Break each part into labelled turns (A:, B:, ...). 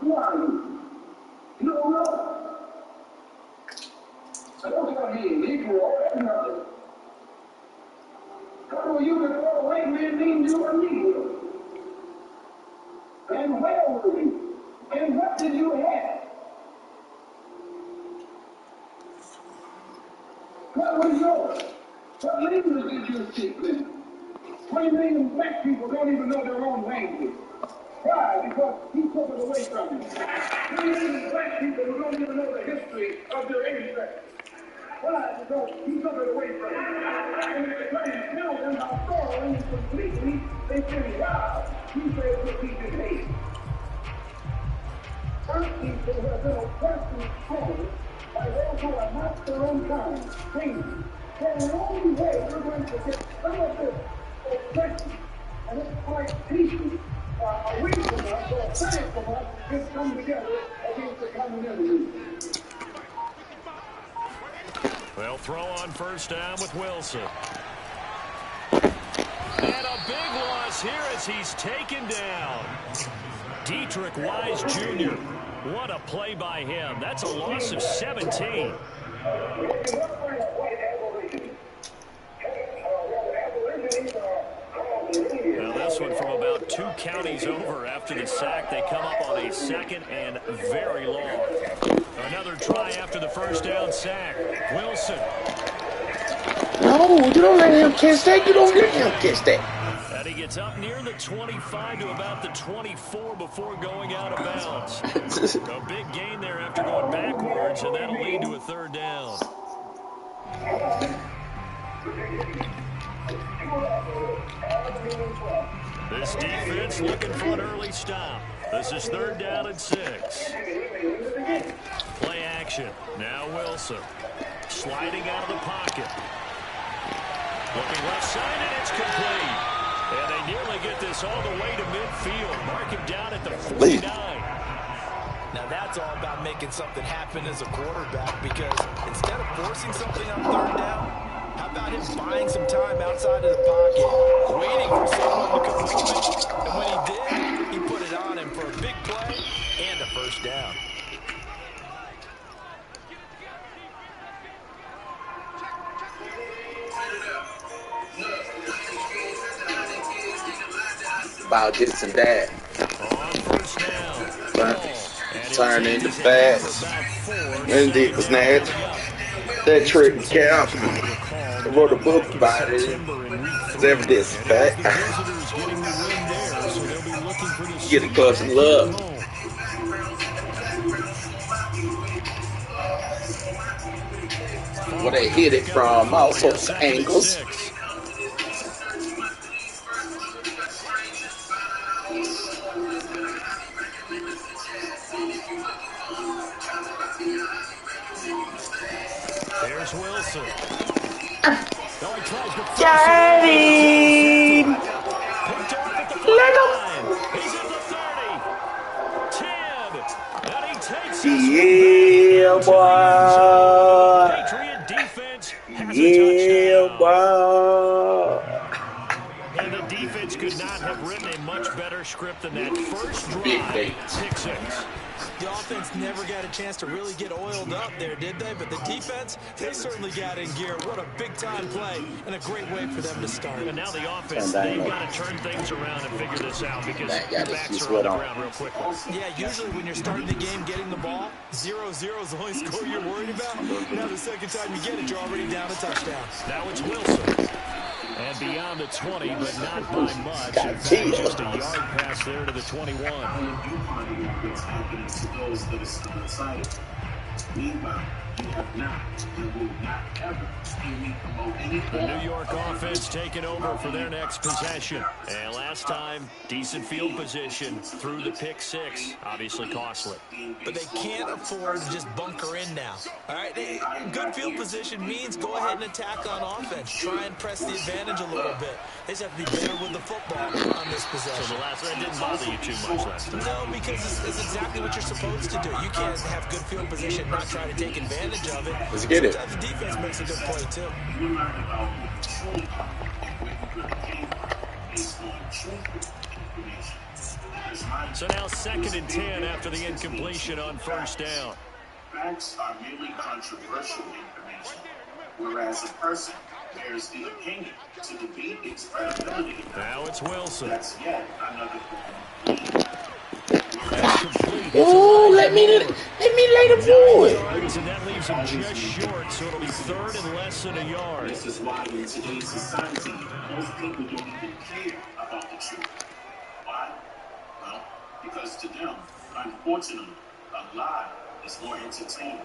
A: Who are you? You don't know. I don't tell me Negro or nothing. How were you to know a white man named you a Negro? And where were you? And what did you have? What was yours? What language did you speak then? 20 million black people don't even know their own language. Why? Because he took it away from you. 20 million black people who don't even know the history of their ancestors. Why? Because he took it away from you. And if you're trying to tell them how thoroughly and completely they've been robbed, he says that he can hate. Some people who have been oppressed and controlled by those who are not their own kind, things. So the only way we're going to get some of this oppression and exploitation away from us or aside from us is come together against the common enemy.
B: They'll throw on first down with Wilson. And a big loss here as he's taken down. Dietrich Wise Jr. What a play by him. That's a loss of 17. Now this one from about 2 counties over after the sack. They come up on a second and very long. Another try after the first down sack. Wilson.
C: No, you don't let him catch that. You don't let him catch that.
B: And he gets up near the 25 to about the 24 before going out of bounds. A big gain there after going backwards, and that'll lead to a third down. This defense looking for an early stop. This is third down and 6. Play action. Now Wilson. Sliding out of the pocket. Looking left side, and it's complete. And they nearly get this all the way to midfield. Mark him down at the 49.
D: Now that's all about making something happen as a quarterback, because instead of forcing something on third down, how about him buying some time outside of the pocket, waiting for someone to come moving, and when he did, he put it on him for a big play and a first down.
C: About this and that. Turn into fast. And it was nasty. That trick was cap. I wrote a book about it. It's evidence of fact. Get a close and love. Where they hit it from, all sorts of angles.
B: There's Wilson.
C: Got him! Let him!
B: He's at the 30. 10. And he takes
C: Yeah, boy!
B: Patriot defense has
C: Yeah,
B: a touchdown.
C: boy!
B: And the defense could not have written a much better script than that first drive. Pick 6.
D: The offense never got a chance to really get oiled up there, did they? But the defense, they certainly got in gear. What a big-time play and a great way for them to start.
B: And now the offense, they've got to turn things around and figure this out because the backs are on the ground real quickly.
D: Yeah, usually when you're starting the game, getting the ball, 0-0 is the only score you're worried about. Now the second time you get it, you're already down a touchdown.
B: Now it's Wilson. And beyond the 20, but not by much. In fact, just a yard pass there to the 21.
A: Those that are undecided. Meanwhile, you have not and will not ever see me promote anything.
B: The New York offense taking over for their next possession. And last time, decent field position through the pick 6. Obviously costly.
D: But they can't afford to just bunker in now. All right, good field position means go ahead and attack on offense. Try and press the advantage a little bit. They just have to be better with the football on this possession.
B: So the last one didn't bother you too much last time.
D: No, because it's exactly what you're supposed to do. You can't have good field position, not try to take advantage of it.
C: Let's get it.
D: Sometimes the defense makes a good play, too.
B: So now 2nd and 10 after the incompletion on first down.
A: Facts are merely controversial information, whereas a person bears the opinion to defeat its credibility.
B: Now it's Wilson.
A: That's yet another form of
B: That's complete.
C: Oh, let me lay the board.
B: Yards, and that leaves him just short, so it'll be 3rd and less than a yard.
A: This is why in today's society, most people don't even care about the truth. Why? Well, because to them, unfortunately, a lie is more entertaining.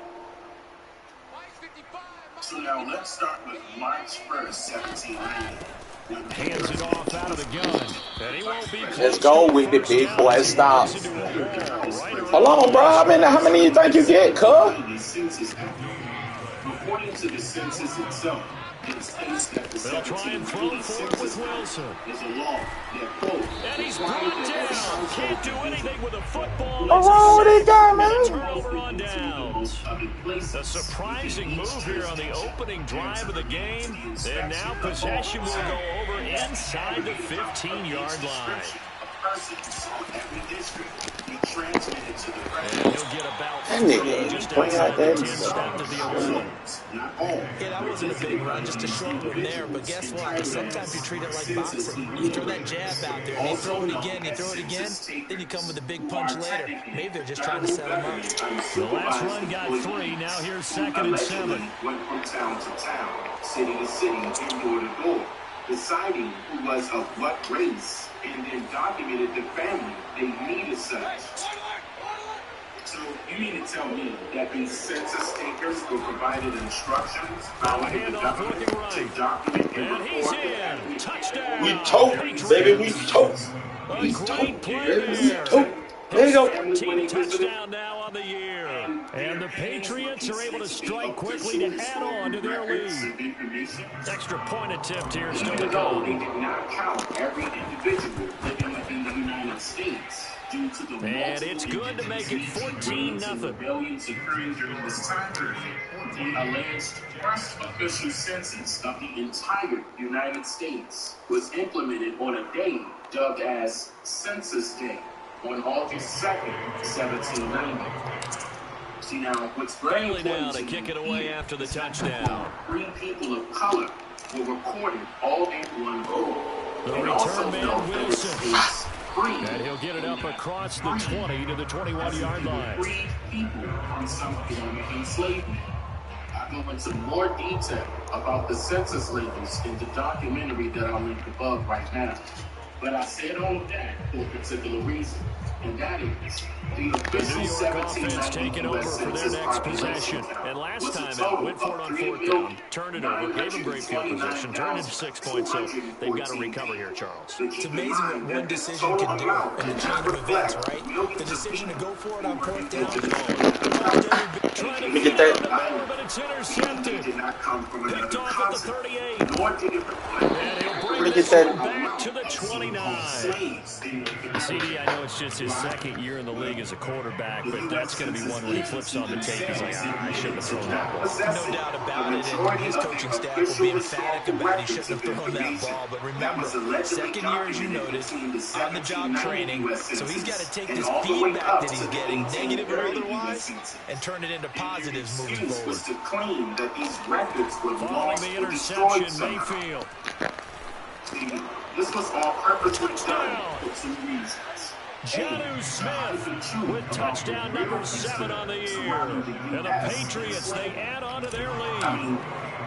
A: So now let's start with March 1st, 1790.
B: Hands it off out of the gun. And he won't be close.
C: Let's go with the big boy. Stop. Hold on, bro. How many you think you get, cuz?
A: According to the census itself, it states that the
B: They'll try and throw forward with Wilson.
A: is a law that quote,
B: And he's brought down. Can't do anything with a football.
C: Oh, they got man.
B: Turnover on downs. A surprising move here on the opening drive of the game. And now possession will go over inside the 15-yard line. And he'll get about
C: That nigga
B: just
C: bring out
B: outside the
C: that
B: 10 step to the 11.
D: Yeah, that wasn't a big run, just a short one there. But guess what? Sometimes you treat it like boxing. You throw that jab out there, and you throw it again, then you come with a big punch later. Maybe they're just trying to set him up.
B: The last run got 3. Now here's 2nd and 7.
A: Went from town to town, city to city, and door to door, deciding who was of what race, and then documented the family they needed such. So you mean to tell me that these census takers were provided instructions by the government to document and
B: he's
A: report?
B: in. Touchdown.
C: We tote, baby. We tote. We tote, baby. We tote. There you go.
B: 14 touchdown now on the year. And the Patriots are able to strike quickly to add on to their lead. Extra point attempt here still to
A: They
B: come.
A: did not count every individual living within the United States due to the
B: And it's good to make it 14-0.
A: rebellions occurring during this time period. The alleged first official census of the entire United States was implemented on a day dubbed as Census Day on August 2nd, 1790. See now, what's very
B: Bailey now
A: important
B: to kick it away after the touchdown.
A: 3 people of color were recorded all in one row.
B: The
A: And
B: return
A: also
B: man,
A: note that
B: Wilson.
A: it's free.
B: And he'll get it up across the 20 to the 21-yard line.
A: Freed people from some form of enslavement. I go into more detail about the census labels in the documentary that I'll link above right now. But I said all of that for a particular reason, and that is the official
B: New York offense taking over for their next possession. And last time out, went for it on 4th down, turned it over, gave them great field position, turned into 6 points, so they've got to recover here, Charles.
D: It's amazing what one decision can do in the chain of events, right? The decision to go for it on 4th down.
B: Trying
C: me
B: to
C: get that.
B: get the middle, but it's intercepted.
A: did not come from
B: Picked
A: another
B: off at the
A: continent,
B: 38.
A: nor did it reflect
B: And he'll bring
C: Look
B: this
C: at
B: one
C: that.
B: back to the 29.
A: slaves in the
B: CD, I know it's just his 2nd year in the league as a quarterback, but that's going to be one when he flips on the tape. He's like, I shouldn't have thrown that ball.
D: No doubt about it, and his coaching staff will be emphatic about he shouldn't have thrown that ball. But remember, 2nd year, as you noted, on-the-job training, so he's got to take this feedback that he's getting, negative or otherwise, and turn it into positives moving forward.
A: was to claim that these records were
B: Following
A: lost
B: the
A: or destroyed
B: interception,
A: somehow.
B: Mayfield.
A: This was all purposely done for 2 reasons.
B: Jonnu Smith with touchdown number 7 on the year. And the Patriots, they add on to their
A: I
B: lead.
A: mean,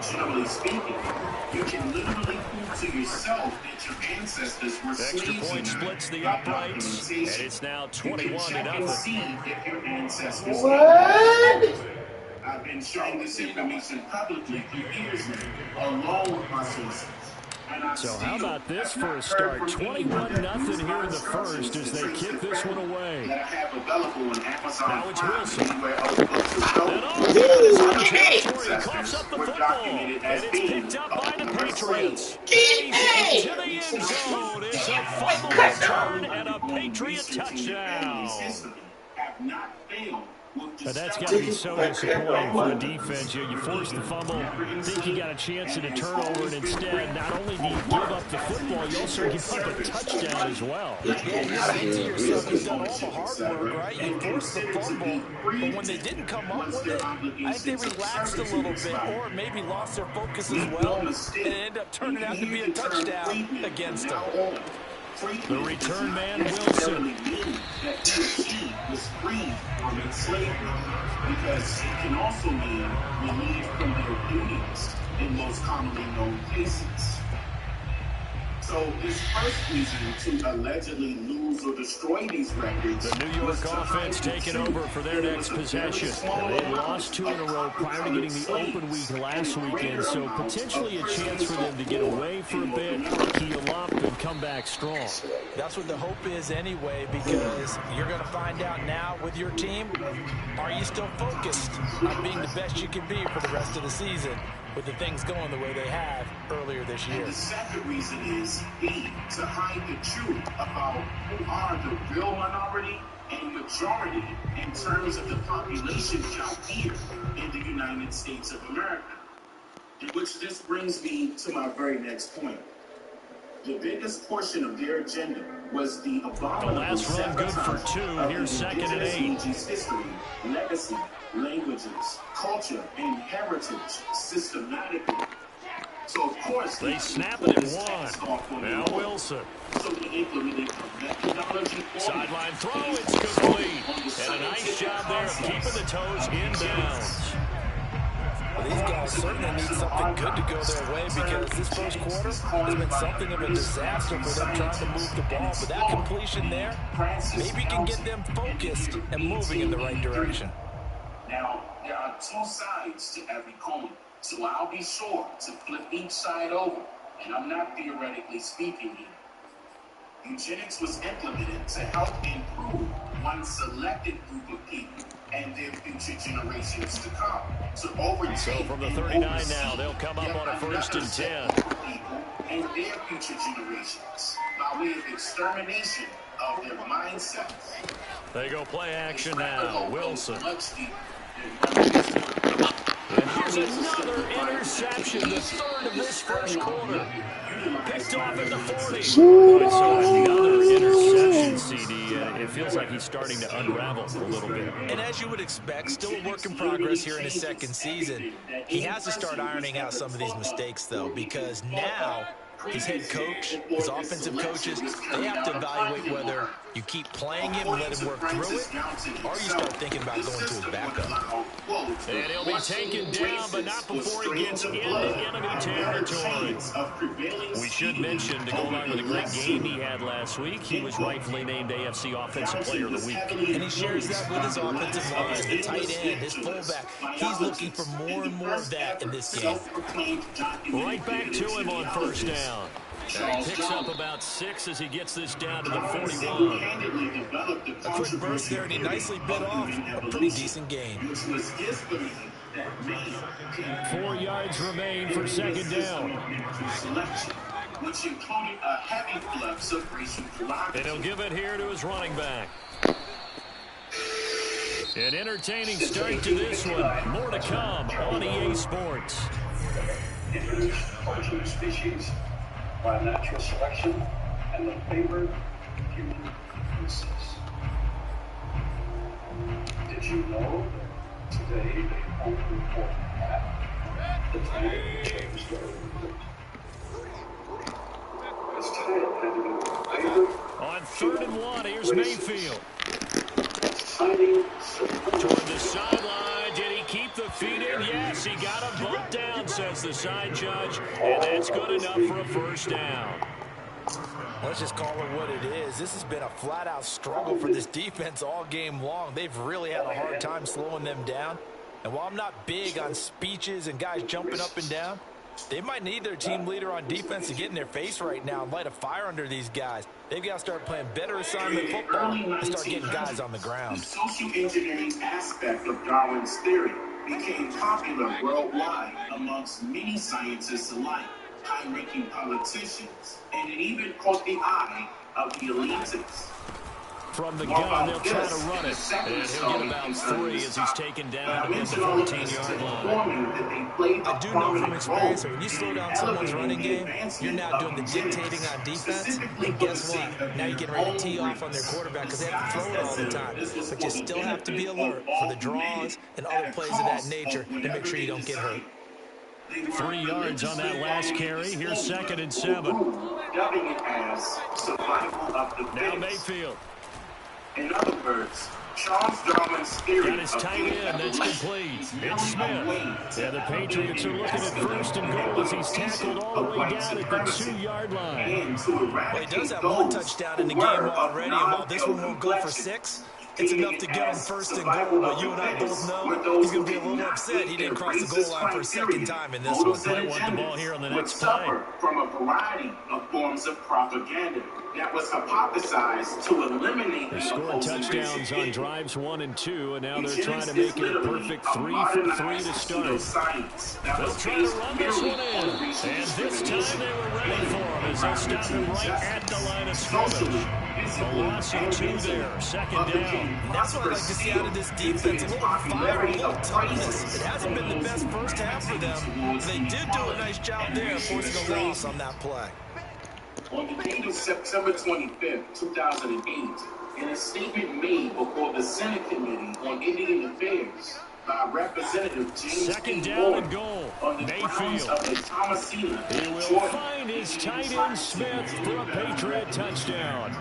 A: generally speaking, you can literally prove to yourself that your ancestors were
B: Extra
A: slaves.
B: point splits the uprights, and it's now 21-0.
A: See if your ancestors.
C: What?
A: I've been showing this information publicly for years now, along with my sources.
B: So how about this for a start? 21-0 here in the first as they kick this one away.
A: That I have available on Amazon
B: Now it's
A: Prime,
B: Wilson.
A: anywhere other books are sold.
B: And all territory
A: Ancestors
B: coughs up the
A: were
B: football,
A: documented as
B: and it's
A: being
B: picked up
A: of
B: by the
A: pure
B: Patriots.
A: slaves.
B: He's into the end zone. It's a fumble return and a Patriot touchdown.
A: Have not failed
B: But that's got to be so disappointing for the defense. You force the fumble, think you got a chance at a turnover, and instead, not only do you give up the football, you also give up a touchdown as well.
D: Yeah, you think to yourself, you've done all the hard work, right? You forced the fumble, but when they didn't come up with it, I think they relaxed a little bit or maybe lost their focus as well, and it ended up turning out to be a touchdown against them.
B: The return man, Wilson.
A: That he or she was freed from enslavement, because it can also mean relieved from their duties in most commonly known cases. So his first reason to allegedly lose or destroy these records.
B: The New York offense taking over for their next possession. They lost 2 in a row prior to getting the open week last weekend, so potentially a chance for them to get away for a bit, heal up, and come back strong.
D: That's what the hope is anyway, because you're going to find out now with your team, are you still focused on being the best you can be for the rest of the season with the things going the way they have earlier this year?
A: And the second reason is B, to hide the truth about who are the real minority and majority in terms of the population count here in the United States of America. In which this brings me to my very next point. The biggest portion of their agenda was the abominable
B: The last run good for 2. Here's 2nd and 8.
A: History, legacy, languages, culture, and heritage systematically. So, of course,
B: they snap it at 1. Now Wilson.
A: So he implemented a methodology.
B: Sideline throw, it's complete. And a nice job there of keeping the toes inbounds.
D: Well, these guys certainly need something good to go their way, because this first quarter has been something of a disaster for them trying to move the ball. But that completion there maybe can get them focused and moving in the right direction.
A: Now, there are 2 sides to every coin, so I'll be sure to flip each side over. And I'm not theoretically speaking here. Eugenics was implemented to help improve one selected group of people and their future generations to come. So
B: from the 39 now, they'll come up on a 1st and 10.
A: People and their future generations by way of extermination of their mindsets.
B: They go play action now. Wilson. And here's another interception, the 3rd of this first quarter. Picked off at the 40. So another interception, CD. It feels like he's starting to unravel a little bit.
D: And as you would expect, still a work in progress here in his 2nd season. He has to start ironing out some of these mistakes, though, because now his head coach, his offensive coaches, they have to evaluate whether you keep playing him and let him work through it, or you start thinking about going to his backup.
B: And he'll be taken down, but not before he gets into enemy territory. We should mention, to go along with the great game he had last week, he was rightfully named AFC Offensive Player of the Week.
D: And he shares that with his offensive line, the tight end, his fullback. He's looking for more and more of that in this game.
B: Right back to him on 1st down. And he picks up about 6 as he gets this down to the 41.
D: A quick burst there, and he nicely bit off a pretty decent gain.
B: 4 yards remain for 2nd down.
A: Which included a heavy flex of racial derogatory.
B: And he'll give it here to his running back. An entertaining start to this one. More to come on EA Sports.
E: Introduced origin of species by natural selection and the favored human races. Did you know today they only report that the time changed their report? This time had to be favored.
B: On 3rd and 1, here's Mayfield.
E: Signing
B: Toward the sideline, did he keep the feet in? Yes, he got a bump down, says the side judge, and that's good enough for a 1st down.
D: Let's just call it what it is. This has been a flat-out struggle for this defense all game long. They've really had a hard time slowing them down. And while I'm not big on speeches and guys jumping up and down, they might need their team leader on defense to get in their face right now and light a fire under these guys. They've got to start playing better assignment football and start getting guys on the ground.
A: The social engineering aspect of Darwin's theory became popular worldwide amongst many scientists alike, high-ranking politicians, and it even caught the eye of the elitists.
B: from the gun. They'll try to run it. And he'll get about 3 as he's taken down at the 14-yard line.
D: I do know from experience that when you slow down someone's running game, you're now doing the dictating on defense. And guess what? Now you're getting ready to tee off on their quarterback because they have to throw it all the time. But you still have to be alert for the draws and other plays of that nature to make sure you don't get hurt.
B: 3 yards on that last carry. Here's 2nd and 7. Now Mayfield.
A: In other words, Charles Darwin's theory
B: got his tight end. That's complete. It's Smith. Yeah, the Patriots are looking at 1st and goal as he's tackled all the way down at the 2-yard line.
D: Well, he does have 1 touchdown in the game already, and while this one won't go for 6, it's enough to get him 1st and goal, but you and I both know he's going to be a little upset he didn't cross the goal line for a 2nd time in this one.
B: Might want the ball here on the next play.
A: From a variety of forms of propaganda that was hypothesized to eliminate.
B: They scored touchdowns on drives 1 and 2, and now they're trying to make it a perfect 3 for 3 to start. They'll try to run this one in, and this time they were ready for him as they stopped him right at the line of scrimmage. A loss of 2 there, 2nd down.
D: And that's what I like to see out of this defense. A little fire, a little toughness. It hasn't been the best first half for them. They did do a nice job there, forcing a loss on that play.
A: On the date of September 25th, 2008, in a statement made before the Senate Committee on Indian Affairs by Representative James
B: 2nd down and goal.
A: on the grounds
B: Mayfield.
A: of the Thomasina,
B: He will find his tight end Smith for a Patriot touchdown.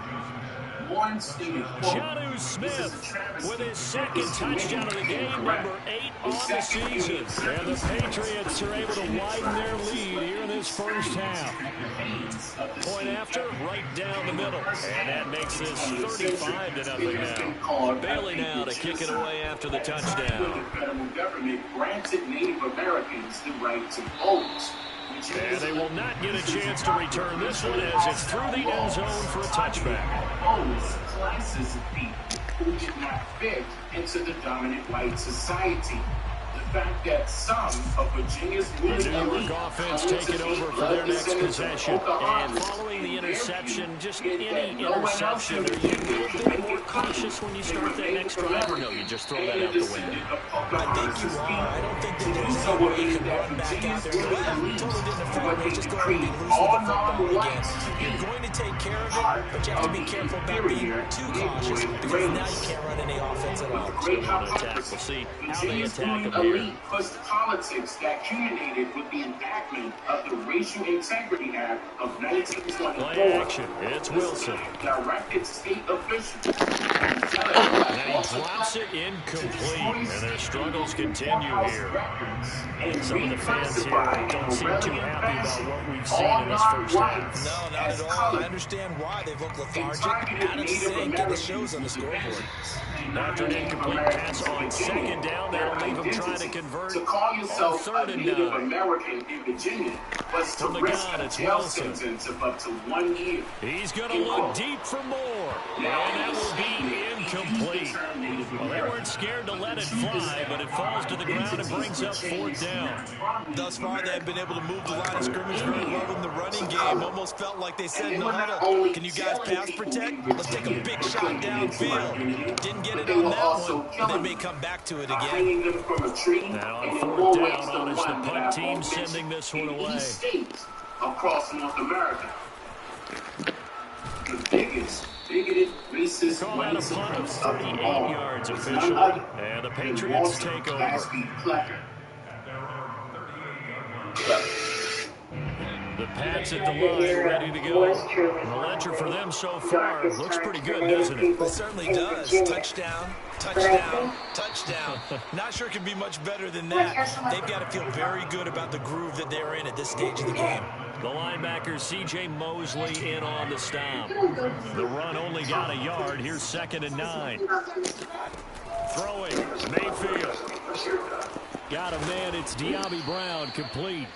B: Jonnu Smith with his 2nd touchdown of the game, number 8 on the season. And the Patriots are able to widen their lead here in this first half. Point after, right down the middle. And that makes this 35-0 now. Bailey now to kick it away after the touchdown.
A: The federal government granted Native Americans the right to vote.
B: And they will not get a chance to return this one as it's through the end zone for a touchback.
A: Classes of people who did not fit into the dominant white society. The fact that some of Virginia's
B: The New York offense taking over for their next possession. And following the interception, just any interception, are you a little bit more cautious when you start that next drive, or no, you just throw that out the window?
D: I think you are. I don't think that there's any way you can run back out there. Well, totally didn't affect me. Just go ahead and be loose with the football again. You're going to take care of it, but you have to be careful about being too cautious because now you can't run any offense at all.
B: Attack. We'll see how they attack them here.
A: Plus the politics that culminated with the enactment of the Racial Integrity Act of 1924.
B: Play action. It's Wilson.
A: Directed state officials.
B: And he drops it incomplete. And their struggles continue here. Some of the fans here don't seem too happy about what we've seen in this first half.
D: No, not at all. I understand why they've looked lethargic, out of sync, and it shows on the scoreboard.
B: After an incomplete pass on 2nd down, that'll leave them trying to convert
A: To call
B: on
A: yourself
B: 3rd
A: a
B: and
A: Native
B: 9.
A: American in Virginia was to
B: From the
A: risk
B: gun,
A: a
B: it's
A: jail
B: Wilson.
A: sentence of up to 1 year.
B: He's going to look deep for more. And that will be incomplete. Well, they weren't scared to let it fly, but it falls to the ground and brings up 4th down.
D: Thus far, they've been able to move the line of scrimmage very well in the running game. Almost felt like they said in the huddle, can you guys pass protect? Let's take a big shot downfield. Didn't get it on that one. They may come back to it again.
A: Hanging them from a tree.
B: Now on
A: and
B: 4th
A: always
B: down on is the
A: one that
B: punt
A: I've
B: team
A: mentioned
B: sending this one
A: in
B: away.
A: each state across North America. The biggest, bigoted, racist,
B: Call out a
A: white
B: punt of
A: supremacist
B: 38
A: all
B: yards
A: was
B: officially.
A: none other
B: And the
A: than
B: Patriots
A: Walter
B: take over.
A: Gadsby Plecker.
B: The Pats at the line, ready to go. The ledger for them so far looks pretty good, doesn't it?
D: It certainly does. Touchdown, touchdown, touchdown. Not sure it can be much better than that. They've got to feel very good about the groove that they're in at this stage of the game.
B: The linebacker, C.J. Mosley, in on the stop. The run only got a yard. Here's 2nd and 9. Throwing, Mayfield. Got a man, it's Diaby Brown, complete.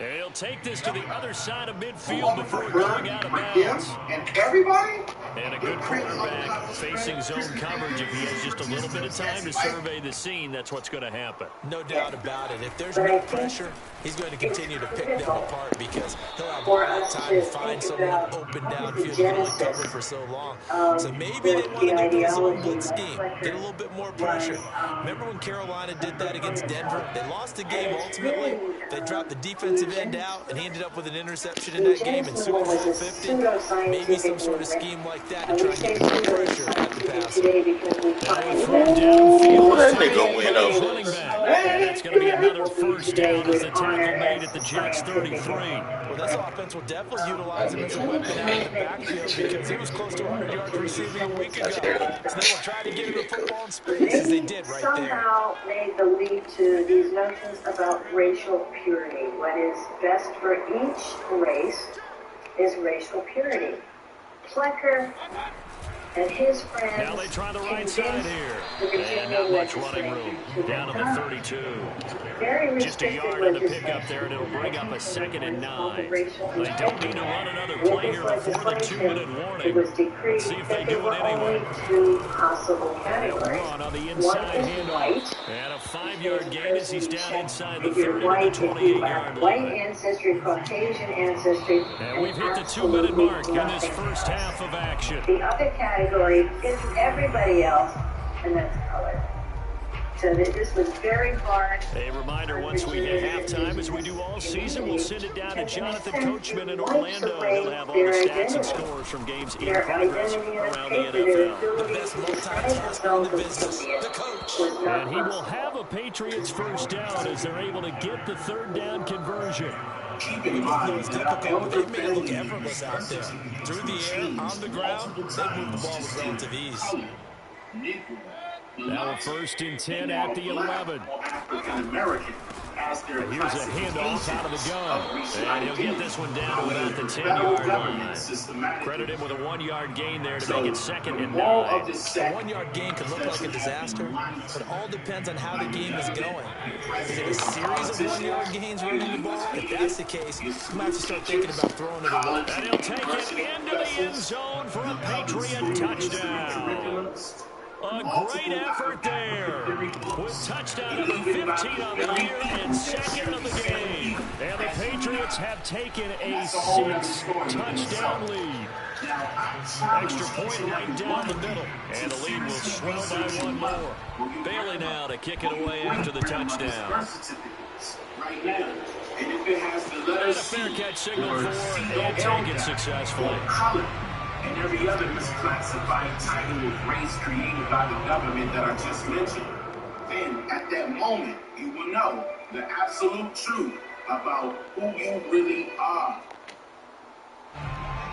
B: And he'll take this to the other side of midfield before going out of bounds.
A: And everybody?
B: And a good quarterback facing zone coverage. If he has just a little bit of time to survey the scene, that's what's going to happen.
D: No doubt about it. If there's no pressure, He's going to continue to pick them apart because he'll have all that time to find someone open downfield. He can only cover for so long. So maybe they want to go to the zone blitz scheme, get a little bit more pressure. Remember when Carolina did that against Denver? They lost the game ultimately. They dropped the defensive end out, and he ended up with an interception in that game in Super Bowl 50. Maybe some sort of scheme like that to try and get more pressure at the passer.
C: Ooh, that nigga went up.
B: That's going to be another first down as the tackle made at the Jets 33.
D: Well, this offense will definitely utilize him as a weapon out of the backfield because he was close to 100 yards receiving a week ago. So they will try to get him the football in space as they did right there.
F: Somehow made the leap to these notions about racial purity. What is best for each race is racial purity. Plecker and his friends
B: now they try the right side here. And not much running room. Down to the 32. Just a yard on the pickup there, and it'll bring up a 2nd and 9. They don't need to run another play here before the 2-minute warning. Let's see if they do it anyway.
F: Two possible categories.
B: Run on the inside handoff. And a 5-yard gain as he's down inside the 30 to the 28-yard
F: White
B: line.
F: ancestry, Caucasian ancestry.
B: And we've hit the 2-minute mark in this first half of action.
F: The other category is everybody else, and that's color. So this was very hard.
B: A reminder, once we hit halftime, as we do all season, we'll send it down to Jonathan Coachman in Orlando. He'll have all the stats and scores from games in progress around the NFL.
D: The best multitasker in the business, the coach.
B: And he will have a Patriots first down as they're able to get the 3rd down conversion.
D: We both know it's difficult, but they made it look effortless out there. Through the air, on the ground, they moved the ball with relative ease.
B: Now a 1st and 10 at the 11. Here's a handoff out of the gun. And he'll get this one down to about the 10-yard line. Credit him with a 1-yard gain there to make it 2nd and 9.
D: A 1-yard gain could look like a disaster, but it all depends on how the game is going. Is it a series of 1-yard gains running the ball? If that's the case, you might have to start thinking about throwing it away.
B: And he'll take it into the end zone for a Patriot touchdown. A great effort there, with touchdown number 15 on the year and 2nd of the game. And the Patriots have taken a 6-touchdown lead. Extra point right down the middle, and the lead will swell by 1 more. Bailey now to kick it away after the touchdown. And a fair catch signal for, and take it successfully.
A: And every other misclassified title of race created by the government that I just mentioned. Then, at that moment, you will know the absolute truth about who you really are.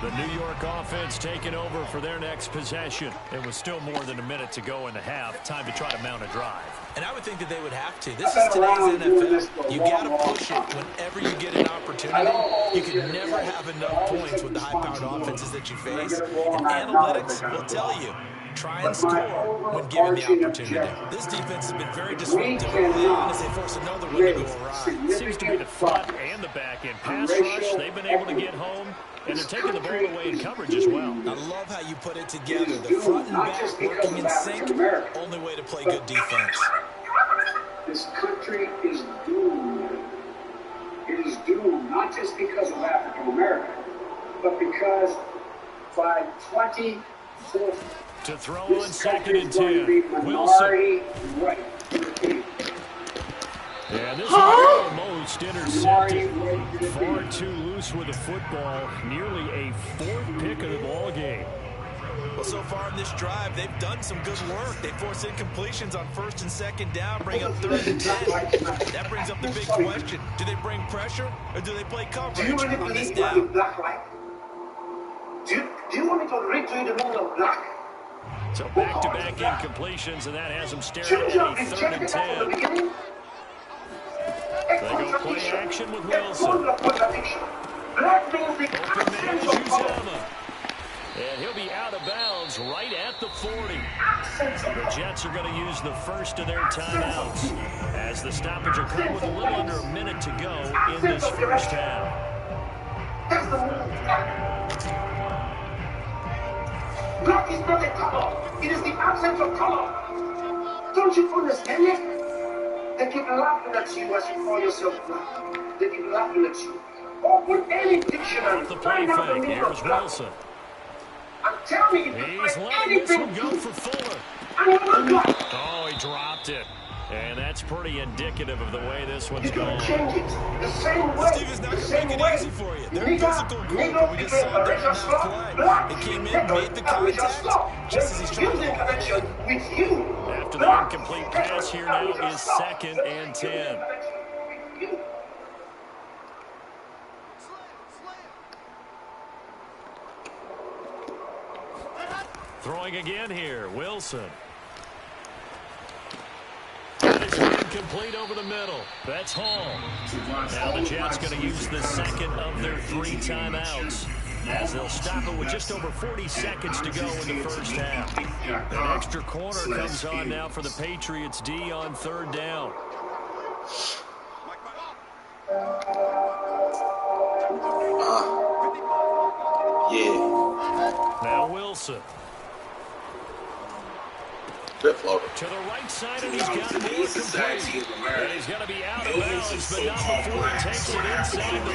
B: The New York offense taking over for their next possession. It was still more than a minute to go in the half. Time to try to mount a drive.
D: And I would think that they would have to. This is today's NFL. You got to push it whenever you get an opportunity. You can never have enough points with the high-powered offenses that you face. And analytics will tell you, try and score when given the opportunity. This defense has been very disruptive early on as they force another one to go awry.
B: Seems to be the front and the back end. Pass rush, they've been able to get home. And they're taking the ball away in coverage as well.
D: I love how you put it together. The front and back working in sync. Only way to play good defense.
A: This country is doomed. It is doomed not just because of African American, but because by 2040,
B: to throw on 2nd and 10. Wilson.
A: Right.
B: And this is almost intercepted. Far too loose with the football. Nearly a 4th pick of the ball game.
D: Well, so far in this drive, they've done some good work. They force incompletions on 1st and 2nd down, bring up 3rd and 10. That brings up the big question. Do they bring pressure or do they play coverage on this down?
A: Do you want me to read to you the meaning of black?
B: So back-to-back incompletions, and that has them staring at a 3rd and 10. They go play action with Wilson. Open man is Uzama. And he'll be out of bounds right at the 40. The Jets are going to use the first of their timeouts as the stoppage occurred with a little under a minute to go in this first half.
A: Black is not a color. It is the absence of color. Don't you understand it? They keep laughing at you as you call yourself black. They keep laughing at you. Open any dictionary.
B: The play
A: Find out the
B: fake.
A: meaning
B: Here's
A: of black.
B: Wilson.
A: And tell me if you
B: He's
A: find
B: letting this one
A: anything
B: go
A: to
B: for Fuller.
A: another black.
B: Oh, he dropped it. And that's pretty indicative of the way this one's
A: You
B: going.
A: can change it the same way.
D: Steve is not
A: The
D: going to
A: same
D: make it
A: way.
D: easy for you. They're
A: Nigga,
D: physical group,
A: nigga
D: but we just
A: became
D: saw
A: a
D: that
A: racial
D: on
A: slur.
D: that play.
A: Black
D: It came in,
A: became
D: made the
A: a racial
D: contact,
A: slur.
D: just as he's trying to
A: Using
D: go.
A: connection with you.
B: After the incomplete pass here now is 2nd and 10. Throwing again here, Wilson. It's incomplete over the middle. That's Hall. Now the Jets going to use the second of their 3 timeouts, as they'll stop it with just over 40 seconds to go in the first half. An extra corner comes on now for the Patriots D on 3rd down. Now Wilson. To the right side, and he's got more complete. And he's going to be out of bounds, but not before he takes it inside the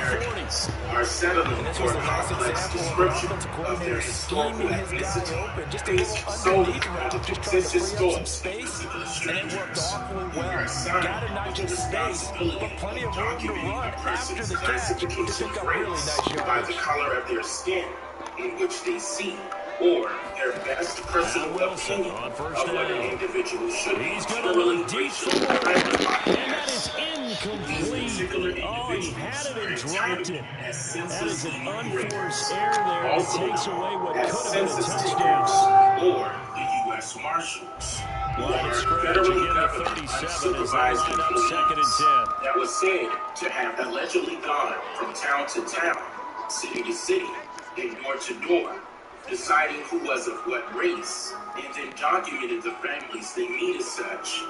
B: 40.
E: Are settling
D: And this
E: for
D: was
E: a
D: the last
E: complex
D: example of
E: description
D: an offensive
E: of
D: coordinator
E: their historical
D: scheming his guy
E: ethnicity.
D: open. Just a
E: Based
D: little
E: solely
D: underneath route,
E: on
D: just trying to
E: fictitious
D: free up some
E: thoughts
D: space,
E: of the
D: and it worked
E: strangers.
D: awfully
E: You are
D: well.
E: assigned
D: Got him not
E: the
D: just space,
E: responsibility
D: but plenty of
E: of
D: room to
E: documenting
D: run
E: a
D: after
E: person's
D: the catch to
E: classification
D: pick
E: of
D: up really
E: race
D: nice
E: by the
D: yardage.
E: color of their skin, in which they see, or their best personal
B: Wilson
E: opinion
B: on
E: of
B: first
E: what an
B: down.
E: individual should be
B: He's going to
E: morally,
B: look deep for
E: racially,
B: it.
E: classified
B: And that is incomplete. Oh, he had it and dropped it. That is an unforced error there that takes away what could have been a touchdown.
E: or the U.S. Marshals, who
B: Line of
E: are
B: scrimmage
E: federally
B: again to
E: governed
B: 37 as they
E: unsupervised
B: line up
E: employees
B: 2nd and 10.
E: that was said to have allegedly gone from town to town, city to city, and door to door, deciding who was of what race, and then documented the families they meet as such.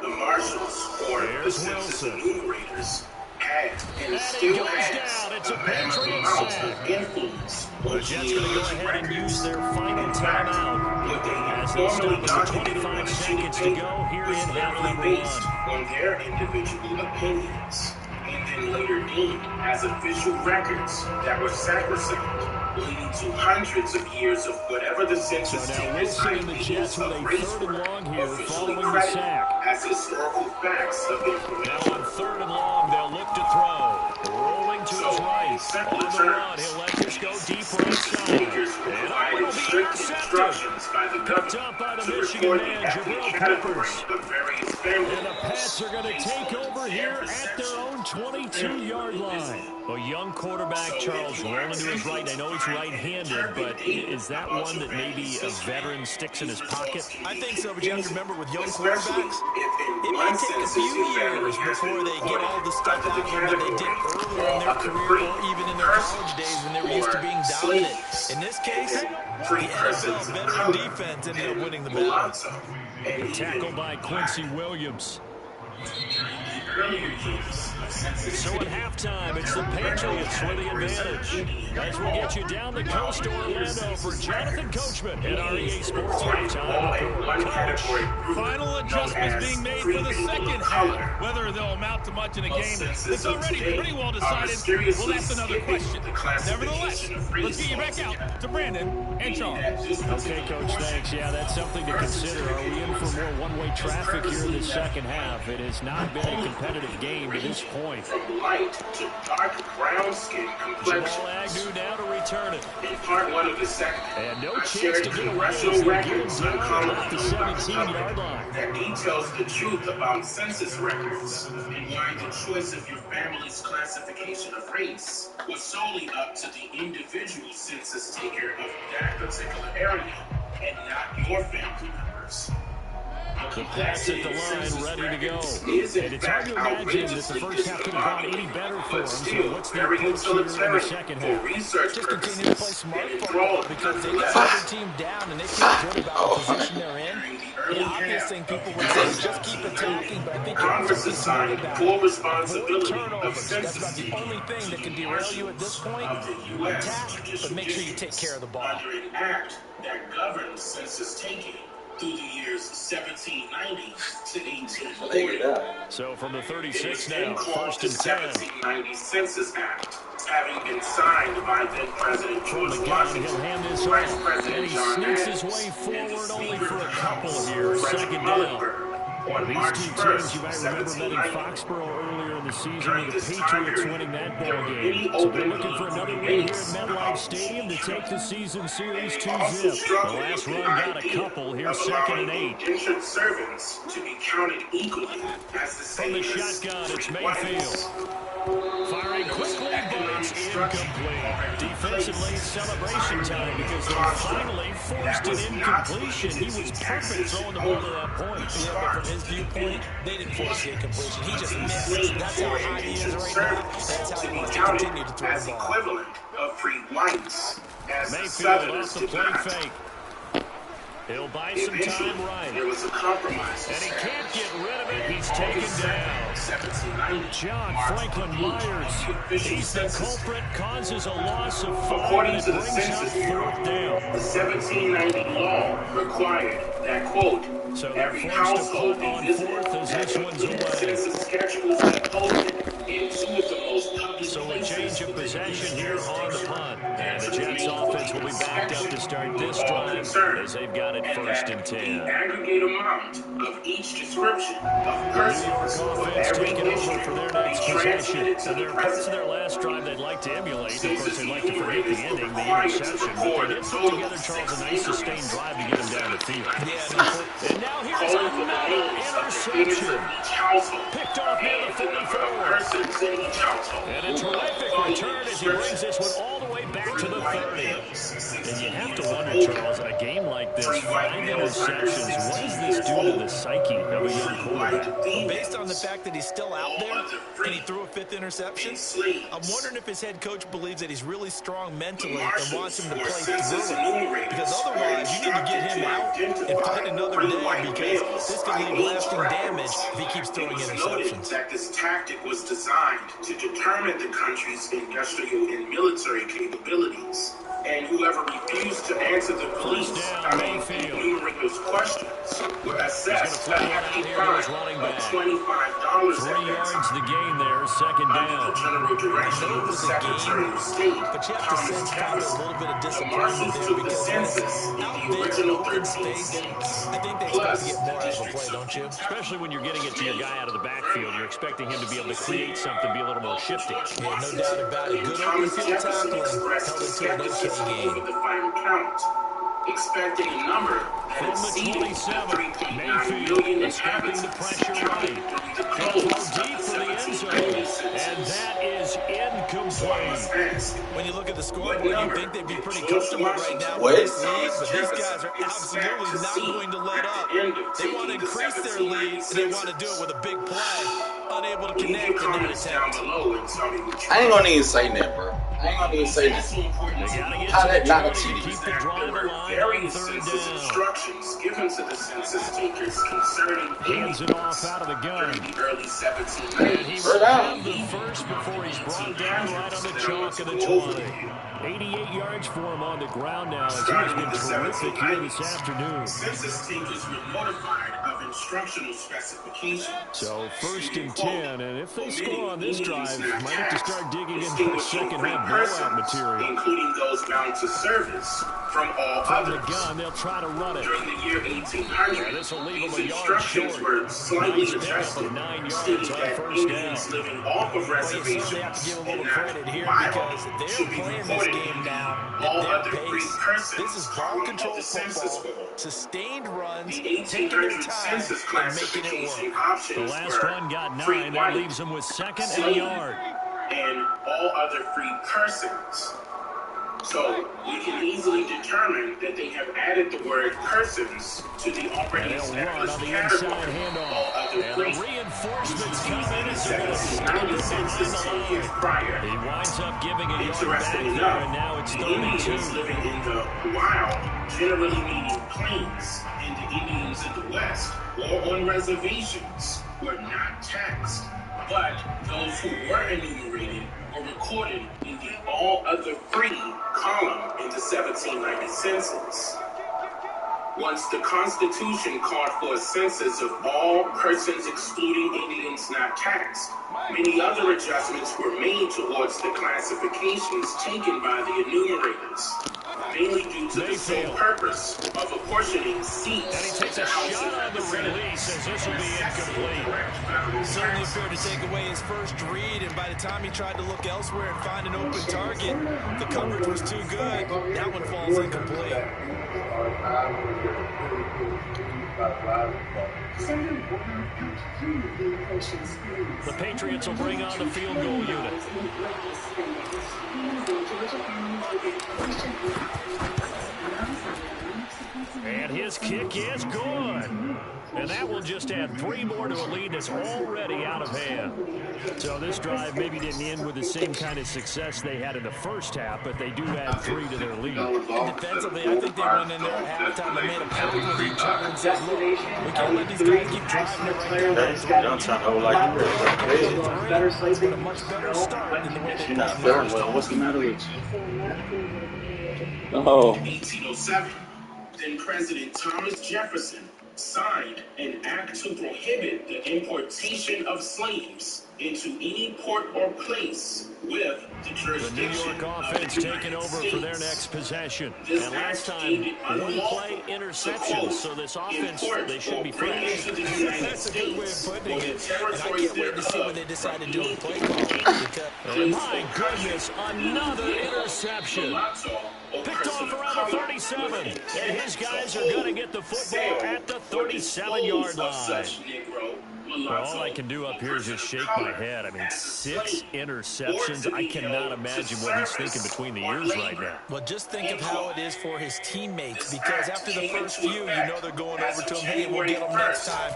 E: The marshals, or the census enumerators, had and still has
B: It's a
E: a mammoth
B: Patriot
E: amount
B: sack.
E: of influence on
B: The Jets going to go ahead and use their final timeout
E: what they had
B: as they
E: formally
B: stop with
E: documented on
B: 25
E: a sheet of
B: seconds to
E: paper
B: go here in
E: was
B: half
E: literally
B: number
E: based
B: 1.
E: on their individual opinions, and then later deemed as official records that were sacrosanct, leading to hundreds of years of whatever the census
B: So now
E: takers'
B: Wilson and the Jets
E: ideas
B: with
E: of
B: a
E: race
B: 3rd and
E: were
B: long here
E: officially
B: following the
E: credited
B: sack.
E: as historical facts of
B: Now
E: information.
B: on 3rd and long, they'll look to throw. Rolling to his right. On the run, he'll let this go deep right side.
E: Takers were
B: And
E: provided
B: it'll be
E: strict
B: intercepted.
E: instructions by the
B: Picked up by
E: government
B: the
E: to
B: Michigan
E: record the
B: man,
E: ethnic
B: Jabril
E: category
B: Peppers.
E: of various families.
B: And the Pats are going to
E: based
B: take
E: on
B: over
E: their
B: here at
E: perception
B: their own 22-yard line. A young quarterback, Charles, rolling to his right. I know he's right-handed, but is that one that maybe a veteran sticks in his pocket?
D: I think so, but you have to remember with young
E: Especially
D: quarterbacks,
E: if in
D: it
E: one
D: may take a
E: census
D: few
E: your family
D: years
E: has
D: before
E: been
D: they get all the stuff
E: recorded
D: out of them that they did earlier in their career or even in their college days when they were used to being dominant. In this case, the NFL veteran defense ended up winning the battle.
B: Tackled by Quincy Williams. So at halftime, it's the Patriots with the advantage. As we get you down the coast to Orlando for Jonathan Coachman at our EA Sports Halftime Report.
G: Final adjustments being made for the second half. Whether they'll amount to much in a game that's already pretty well decided, well, that's another question. Nevertheless, let's get you back out to Brandon and Charles.
B: Okay, Coach, thanks. Yeah, that's something to consider. Are we in for more one-way traffic here in the second half? It has not been a competitive game to this point.
E: From light to dark brown skin complexion.
B: Jamal Agnew now to return it.
E: In part 1 of the second,
B: And no
E: I
B: chance
E: shared
B: to get away as
E: congressional
B: they get
E: records
B: him down
E: uncommon
B: at the
E: about the
B: 17-yard
E: public
B: line.
E: that details the truth about census records and why the choice of your family's classification of race was solely up to the individual census taker of that particular area and not your family members.
B: The pass at the line, ready to go. And it's hard to imagine that the first half could have gone any better for him. So what's the approach here in the second half?
D: Just continue to play smart football because they got the other team down and they feel good about the position they're in. The obvious thing people would say is just keep attacking, but I think
E: Congress
D: you're smart
E: assigned
D: about
E: full
D: it.
E: responsibility
D: Avoid
E: of
D: turnovers. That's
E: census
D: about the only thing that can derail you at this point.
E: of the U.S.
D: Attack, but make sure you take care of the ball.
E: Under an act that governs census taking through the years 1790 to 1840.
B: So from the 36
E: It is
B: now,
E: then called
B: first
E: the
B: and 10.
E: 1790 Census Act, having been signed by then-President George Washington,
B: He'll hand this
E: Vice
B: off,
E: President
B: and he
E: John
B: sneaks
E: Adams,
B: his way
E: and the
B: forward only
E: Speaker
B: for
E: of
B: a
E: the
B: couple
E: House,
B: here.
E: Frederick
B: Second down.
E: Muhlenberg, on
B: These
E: March
B: two
E: 1st,
B: teams, you might remember met in
E: 1790.
B: Foxborough earlier in the season
E: During
B: with the
E: this time
B: Patriots
E: period,
B: winning that
E: there
B: ball
E: were
B: game.
E: many
B: So they're
E: open
B: looking for another win here at MetLife Stadium to take the season series
E: And
B: to
E: they also
B: zip. The
E: struggled
B: last
E: with
B: run
E: the
B: got a
E: idea
B: couple. Here's
E: of
B: second and
E: allowing
B: 8.
E: indentured servants to be counted equally as the
B: From
E: same
B: the
E: as
B: shotgun, it's
E: free
B: Mayfield.
E: whites.
B: Firing quickly, but it's incomplete. Defensively, celebration time because they finally forced an incompletion. He was perfect throwing the ball to that point.
D: Yeah, but from his viewpoint, they didn't force the incompletion. He just missed. That's how high he is right now. That's how he wants to continue to throw
E: as
D: the ball.
E: equivalent of free whites, as the
B: Mayfield
E: Southerners
B: off the
E: did
B: play
E: not.
B: fake. He'll buy some
E: Eventually,
B: time right.
E: there was a compromise.
B: And he can't get rid of it. He's taken down.
E: 1790.
B: John Franklin Myers. He's the culprit, causes a loss of 5,
E: According
B: and
E: to the
B: brings up
E: Census Bureau,
B: fourth down.
E: the 1790 law required that, quote,
B: So they're
E: every
B: forced to
E: household
B: punt
E: be
B: on
E: visited,
B: fourth as
E: that
B: this one's
E: complete
B: away.
E: census schedules be posted in two of the most public
B: So a
E: places
B: change of
E: within
B: possession
E: each
B: here on the
E: jurisdiction.
B: punt.
E: And
B: And the
E: to
B: Jets
E: remain
B: offense
E: for
B: will be backed up to start this
E: all
B: drive
E: concerned,
B: as they've got it
E: and
B: first
E: that
B: and
E: the
B: 10.
E: aggregate amount of each description of
B: New
E: persons
B: York
E: for
B: offense
E: every
B: taking over
E: district
B: for their
E: be
B: next
E: transmitted
B: possession.
E: to
B: And
E: the
B: there are parts of their
E: president.
B: last drive they'd like to emulate. Of course,
E: Census
B: they'd like to forget the
E: enumerators were
B: ending, the
E: required to
B: interception. But they
E: record a
B: did put
E: total
B: together,
E: of
B: Charles, a
E: 6
B: nice sustained
E: injuries
B: drive to
E: in
B: get
E: the
B: them down the field.
E: 1790
D: Yeah,
E: census.
B: And now here's
E: Calling for the
B: another
E: names of the inmates
B: interception.
E: of each household
B: Picked off near
E: and
B: the
E: the number of
B: 44.
E: persons in each household.
B: And a terrific return as he brings this one all the way back to the 30. And you have to wonder, Charles, in a game like this, 5 interceptions, what does this do to the psyche of a young quarterback?
D: Well, based on the fact that he's still out there and he threw a 5th interception, I'm wondering if his head coach believes that he's really strong mentally and wants him to play through it. Because otherwise, you need to get him out and find another day because this could leave lasting damage if he keeps throwing interceptions.
E: That this tactic was designed to determine the country's industrial and military capabilities. And whoever refused to answer the enumerators' questions were assessed a hefty fine of $25
B: 3
E: at that
B: yards
E: time.
B: the gain there, second
E: Under
B: down.
E: the general direction of the Secretary of State,
D: But you have to sense probably a little bit of disappointment there because out there in open space, I think they expect to get more out of a play, don't you?
B: Especially when you're getting it to your guy out of the backfield. You're expecting him to be able to create something, be a little more shifty.
D: Yeah, no doubt about it. Good open field tackling held it to an okay game.
E: The final count, expecting a number that
B: From the
E: exceeded
B: 27,
E: 3.9
B: Mayfield
E: million
B: escaping the
E: inhabitants
B: pressure right.
E: during the
B: He'll
E: close
B: throw
E: of
B: deep
E: the
B: for the end zone,
E: 1790
B: and
E: census.
B: that is
E: So I must
B: incomplete.
E: ask,
D: When you look at the
E: what
D: scoreboard,
E: number
D: you'd think they'd be
E: did
D: pretty
E: George
D: comfortable right now
E: Washington
D: with this
C: What?
D: lead, but these
E: Jefferson
D: guys are
E: expect
D: absolutely
E: to
D: not
E: see
D: going to let
E: at
D: up.
E: the end of
D: They want to
E: taking the
D: increase their lead,
E: 1790
D: and they want to do it
E: census?
D: with a big play. Unable to
E: Leave your
D: connect in that
E: comments down
D: attempt.
E: below and tell me what you
C: I ain't gonna even say that, bro. I ain't gonna even say that.
E: also important to
B: Gotta
E: note
B: get
C: How
B: to
C: that
B: the
C: not a
B: 20 to
C: TD?
B: keep the
E: that
B: drive
E: there were
B: alive on
E: various
B: third
E: census
B: down.
E: instructions given to the census takers concerning
B: Hands it off out of the gun.
E: during the early
B: And he
E: 1790s.
B: will
C: down.
B: have the first before he's brought down right on the chalk of the 20. 88 yards for him on the ground now as he has been terrific here this afternoon.
E: Census takers were notified of instructional specifications.
B: So first and 10, and if they score on this drive, might have to start digging in for second half blowout material.
E: including those bound to service from all
B: From the
E: others.
B: gun, they'll try to run it.
E: During the year 1800,
B: Yeah, this will leave
E: these
B: them a yard
E: instructions
B: short.
E: were slightly
B: Nice pickup of
E: adjusted,
B: 9 yards
E: stating
B: on
E: that
B: first
E: Indians
B: down.
E: living off of
D: Well, you
E: reservations
D: certainly have to give a
E: and
D: little
E: not
D: credit here
E: wild
D: because they're
E: should be
D: playing this
E: recorded
D: game
E: in
D: now
E: all
D: at their
E: other free
D: pace.
E: persons
D: This is ball
E: column
D: control
E: of the census
D: football,
E: book.
D: sustained runs,
E: The
D: taking their
E: 1800
D: time
E: census
D: and making it
E: classification
D: work.
B: The
E: options
B: last
E: were
B: run got
E: free
B: 9. That
E: white,
B: leaves them with second and a
E: slave,
B: yard.
E: and all other free persons. So we can easily determine that they have added the word persons to the already
B: And they'll run
E: established
B: on the inside
E: category.
B: handoff.
E: All other
B: And
E: free.
B: the reinforcements come in
E: The
B: as they're going to stop
E: 1790
B: it
E: census 10 years
B: behind the line.
E: prior.
B: He winds up giving a yard back
E: Interesting
B: there,
E: enough,
B: and now it's
E: the Indians
B: 32.
E: living in the wild, generally meaning plains, and the Indians in the West, or on reservations, were not taxed. But those who were enumerated were recorded in the all other free column in the 1790 census. Once the Constitution called for a census of all persons excluding Indians not taxed, many other adjustments were made towards the classifications taken by the enumerators, mainly due to the sole purpose of apportioning seats.
B: And he takes a shot on the release as this will be incomplete.
D: Certainly appeared to take away his first read, and by the time he tried to look elsewhere and find an open target, the coverage was too good. That one falls incomplete.
B: The Patriots will bring on the field goal unit. And his kick is good. And that will just add 3 more to a lead that's already out of hand. So this drive maybe didn't end with the same kind of success they had in the first half, but they do add 3 to their lead.
D: And defensively, I think they went in there at halftime and made a pact with each other and said, look, we can't let these guys keep driving it right down.
C: I'm trying to hold like you
D: Better a much better start than the way
C: You're not feeling well. What's the matter with you? Oh.
E: 1807, then President Thomas Jefferson signed an act to prohibit the importation of slaves into any port or place with the jurisdiction
B: The New York offense taking over for their next possession. And last time, one play interception, so this offense, they should be fresh.
D: That's a good way of putting it. And I can't wait to see what they decide to do in play call.
B: My goodness, another interception. Picked off around the 37. And his guys are going to get the football at the 37-yard line. Well, all I can do up here is just shake my head. I mean, 6 interceptions. I cannot imagine what he's thinking between the ears right now.
D: Well, just think of how it is for his teammates, because after the first few, you know they're going over to him, hey, we'll get them next time.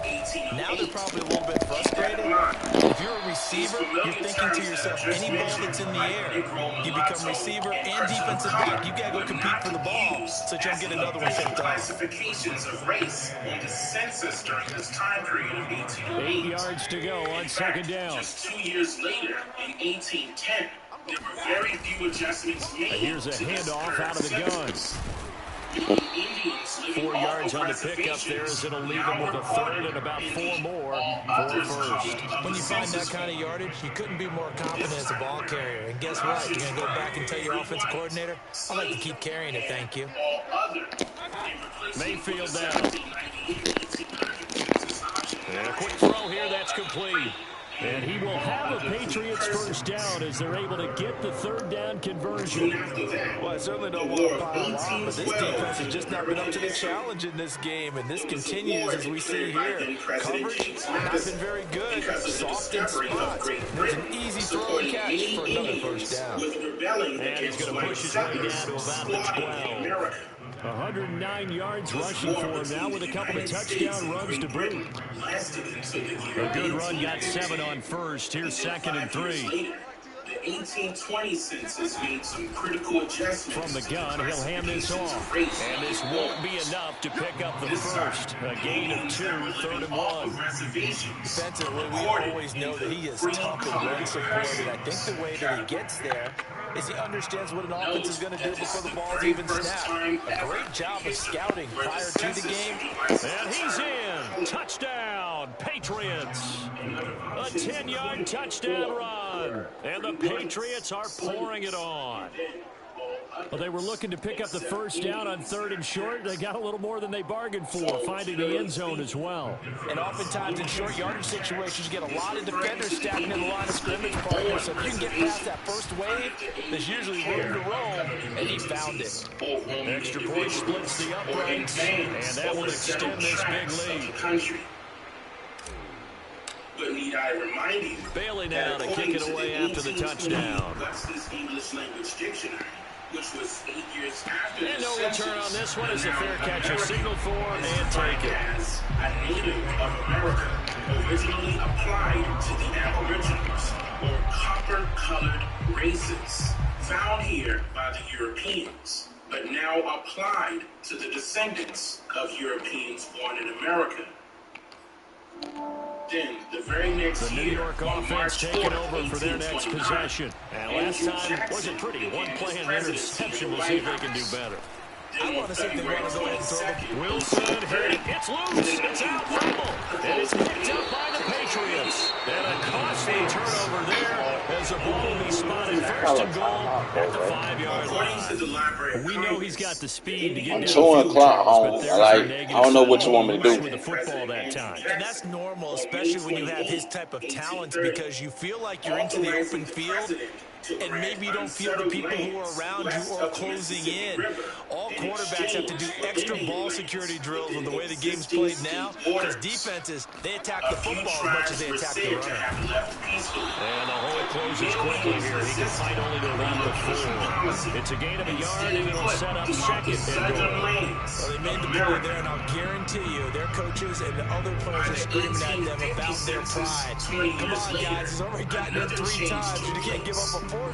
D: Now they're probably a little bit frustrated. If you're a receiver, you're thinking to yourself, any ball that's in the air, you become receiver and defensive back. You got to go compete for the ball so that you don't get another one picked off.
E: Classifications of race on the census during this time period of 1808.
B: 8 yards to go on second down.
E: Just 2 years later, in 1810, there were very few adjustments made.
B: And here's a handoff out of the gun. 4 yards on the pickup there as it'll leave them with a third and about 4 more for first.
D: When you find that kind of yardage, you couldn't be more confident as a ball carrier. And guess what? You're going to go back and tell your offensive coordinator, I'd like to keep carrying it, thank you.
B: Mayfield down. And a quick throw here, that's complete. And he will have a Patriots first down as they're able to get the third down conversion.
D: Well, I certainly don't want to pile on, but this defense has just not been up to the challenge in this game. And this continues as we see here. Coverage not been very good. Soft in spots. There's an easy throw and catch for another first down.
B: And he's going to push his way down to about the 12. 109 yards rushing for him now with a couple of touchdown runs to boot. A good run, got 7 on first. Here's 2nd and 3.
E: The 1820 census made some critical adjustments.
B: From the gun, he'll hand this off. And this won't be enough to pick up the first. A gain of 2, 3rd and 1.
D: Defensively, we always know that he is tough and run supported. I think the way that he gets there is he understands what an offense is going to do before the ball's even snapped. A great job of scouting prior to the game.
B: And he's in. Touchdown, Patriots. A 10-yard touchdown run. And the Patriots are pouring it on. Well, they were looking to pick up the first down on 3rd and short. They got a little more than they bargained for, finding the end zone as well.
D: And oftentimes in short yardage situations, you get a lot of defenders stacking in the line of scrimmage partner. So if you can get past that first wave, there's usually room to roam, and he found it.
B: Extra point splits the uprights, and that will extend this big lead.
E: But need I remind you,
B: Bailey now to kick it away after the touchdown.
E: Webster's English Language Dictionary, which was 8 years after
B: And
E: the
B: no
E: census,
B: return on this one as a fair catch. A
E: American
B: signal for and
E: is
B: take it.
E: as a native of America, originally applied to the Aboriginals, or copper-colored races, found here by the Europeans, but now applied to the descendants of Europeans born in America. Then, the very next
B: The New
E: year,
B: York
E: on
B: offense
E: March
B: taking
E: 4th,
B: over for their next
E: 1829,
B: possession. And last time wasn't pretty. One play and interception. We'll see if they can do better.
D: I want to see if they want to go ahead and throw the
B: Wilson hit. It's loose. It's out. Fumble. And it's picked up by the Patriots. And a costly turnover there as the ball will be spotted first and goal at the 5-yard line. We know he's got the speed to get down
C: 2 o'clock
B: home.
C: I don't know what you want me to do.
B: With the football that time.
D: And that's normal, especially when you have his type of talents, because you feel like you're into the open field, and maybe you don't feel the people who are around you or closing in. All quarterbacks have to do extra ball security drills with the way the game's played now, because defenses, they attack the football as much as they attack the runner.
B: And the hole closes quickly here. He can fight only to around the 4. It's a gain of a yard, and it'll set up second and goal.
D: Well, they made the play there, and I'll guarantee you their coaches and the other players are screaming at them about their pride. Come on, guys, he's already gotten it 3 times. You can't give up a 4th one.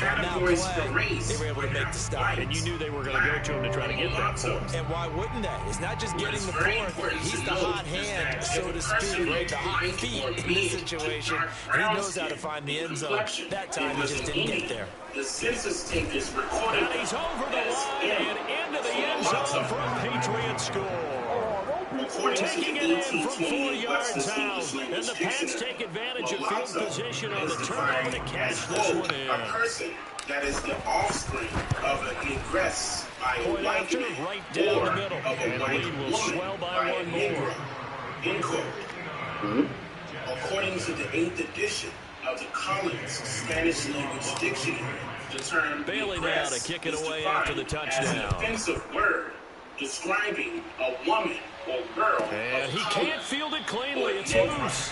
D: And now play. They were able to make the stop.
B: And you knew they were going to go to him to try to get that 4th.
D: And why wouldn't they? It's not just getting the 4th. He's the hot hand, so to speak, right? The hot feet in this situation. And he knows how to find the end zone. That time he just didn't get there.
E: The census takers recorded.
B: And he's over the line and into the end zone for a Patriot score. Taking it in from 4 yards out. And the Pats take advantage of field position on the turnover to cash this one in.
E: A person that is the offspring of an ingress by a
B: Point
E: white
B: after,
E: man
B: right down the middle.
E: of a
B: And the
E: white
B: lead will
E: woman
B: swell by one more.
E: Negro. End quote. According to the 8th edition of the Collins Spanish Language Dictionary, the term
B: Bailey now
E: ingress
B: to kick it
E: is
B: away
E: defined
B: after the touchdown.
E: as an offensive word describing a woman or girl
B: And
E: of
B: he
E: color
B: can't field it cleanly.
E: or
B: It's
E: Negro.
B: loose.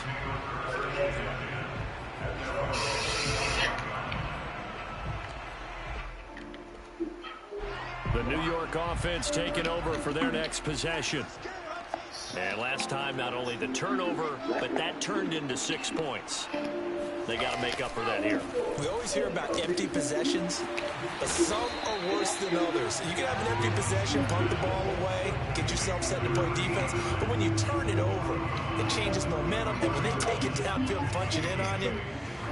B: The New York offense taking over for their next possession. And last time, not only the turnover, but that turned into 6 points. They got to make up for that here.
D: We always hear about empty possessions, but some are worse than others. You can have an empty possession, punt the ball away, get yourself set to play defense, but when you turn it over, it changes momentum, and when they take it downfield and punch it in on you,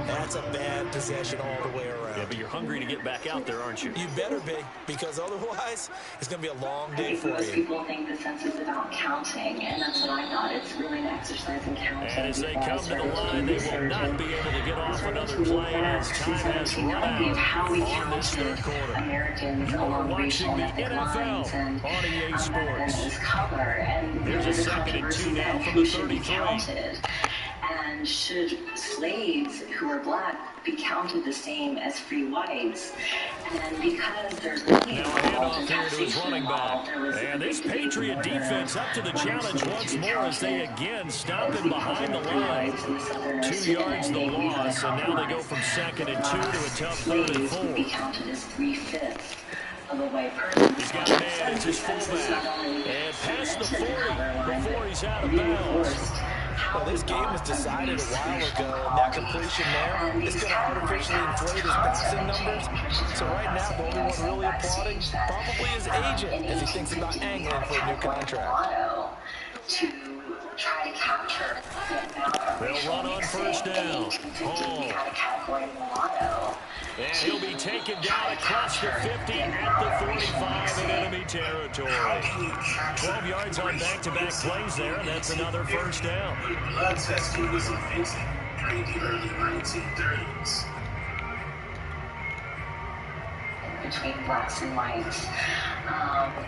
D: that's a bad possession all the way around.
B: Yeah, but you're hungry to get back out there, aren't you?
D: You better be, because otherwise, it's going to be a long day for
F: Most
D: you.
F: people think the census is about counting, and that's what I thought. It's really an exercise in counting.
B: And as they come to the line, they will not be able to get off another play as time has run out on this third quarter.
F: Americans along racial and ethnic lines and
B: on EA Sports.
F: this color, and
B: Here's a
F: there's a
B: second and
F: controversy
B: 2 now
F: then
B: from
F: who
B: the
F: should be
B: 33.
F: counted. And should slaves who are black be counted the same as free whites? And because there's money
B: Now a
F: involved
B: handoff
F: and
B: here to his
F: taxation
B: running
F: involved,
B: back.
F: there was
B: And this
F: a big debate
B: Patriot
F: whether
B: defense up to the challenge once more as they again stop him behind the line. 2 yards the loss, and now they go from 2nd and 2 to a tough 3rd and 4.
F: Be counted as 3/5 of a white person.
B: He's got a man, it's his fullback. And past the 40 before he's out of bounds.
D: Well, this game was decided a while ago, and that completion there is going to artificially inflate his passing numbers. So right now, the only one really applauding probably his agent as he thinks about angling for a new contract.
F: To try to capture the amount of
B: They'll run on first down. Hall. And he'll be taken down across the 50 at the 45 in enemy territory. 12 yards on back-to-back plays there, and that's another first down.
E: Blood testing was invented during the early 1930s.
F: Between blacks and whites.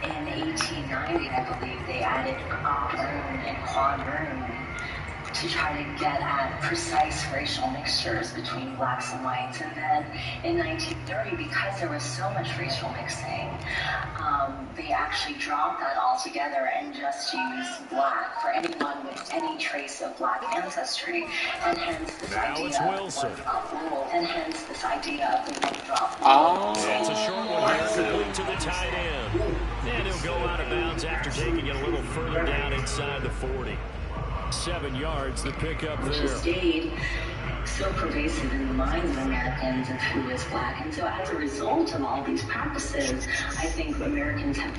F: In 1890, I believe, they added room and quadroon to try to get at precise racial mixtures between blacks and whites. And then in 1930, because there was so much racial mixing, they actually dropped that altogether and just used black for anyone with any trace of black ancestry. And hence this idea of one-drop rule. And hence this idea of the one-drop rule.
B: That's a short one here, complete to the tight end. And he'll go out of bounds after taking it a little further down inside the 40. 7 yards, the pickup there.
F: Which stayed so pervasive in the minds of Americans of who is black. And so as a result of all these practices, I think Americans have